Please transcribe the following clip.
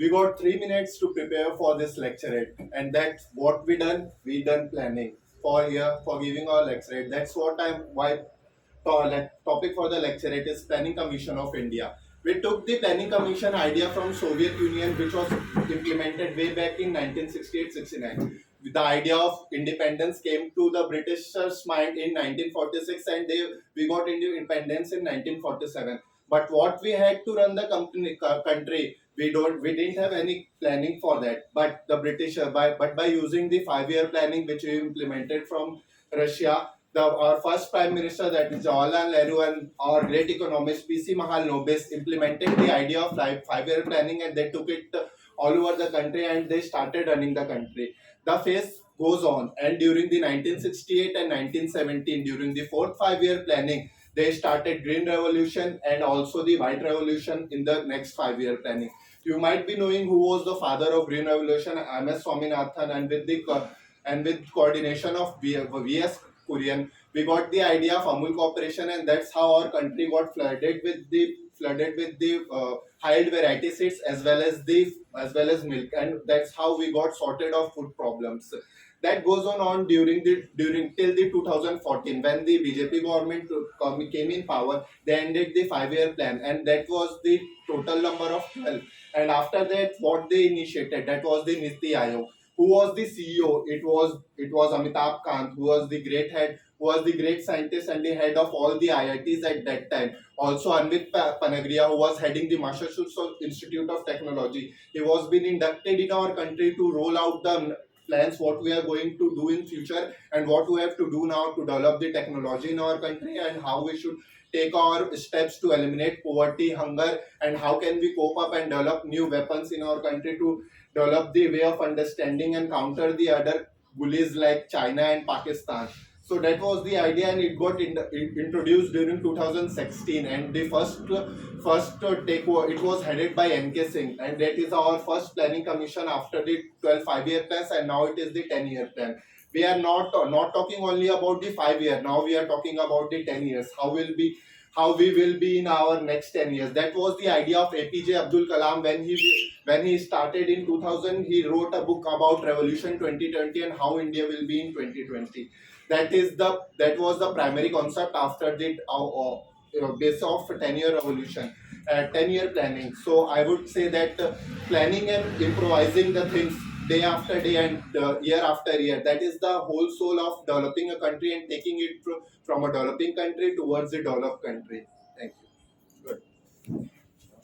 We got 3 minutes to prepare for this lecturate, and that's what we done. We done planning for here for giving our lecturate. That's what I'm why topic for the lecturate is Planning Commission of India. We took the Planning Commission idea from Soviet Union, which was implemented way back in 1968-69. The idea of independence came to the Britishers' mind in 1946, and we got independence in 1947. But what we had to run the country, we didn't have any planning for that. But the by using the 5 year planning which we implemented from Russia, our first Prime Minister, that is Jawaharlal Nehru, and our great economist PC Mahalanobis implemented the idea of 5 year planning, and they took it all over the country and they started running the country. The phase goes on, and during the 1968 and 1917, during the fourth 5 year planning, they started Green Revolution and also the White Revolution in the next 5 year planning. You might be knowing who was the father of Green Revolution, MS Swaminathan, and with coordination of VS Korean, we got the idea of Amul Corporation, and that's how our country got flooded with the high yield variety seeds as well as milk, and that's how we got sorted of food problems. That goes on during till the 2014, when the BJP government came in power. They ended the 5 year plan, and that was the total number of 12. And after that, what they initiated, that was the Niti Aayog. Who was the CEO? It was Amitabh Kant, who was the great head, who was the great scientist and the head of all the IITs at that time. Also Anvit Panagria, who was heading the Massachusetts Institute of Technology. He was being inducted in our country to roll out the plans what we are going to do in future, and what we have to do now to develop the technology in our country, and how we should take our steps to eliminate poverty, hunger, and how can we cope up and develop new weapons in our country to develop the way of understanding and counter the other bullies like China and Pakistan. So that was the idea, and it got introduced during 2016. And the first takeover, it was headed by NK Singh, and that is our first planning commission after the 12 5 year plans, and now it is the 10 year plan. We are not talking only about the 5 year. Now we are talking about the 10 years. How we will be in our next 10 years. That was the idea of APJ Abdul Kalam when he started in 2000. He wrote a book about Revolution 2020 and how India will be in 2020. That was the primary concept after the base of 10 year revolution, 10 year planning. So I would say that planning and improvising the things day after day and year after year, that is the whole soul of developing a country and taking it from a developing country towards a developed country.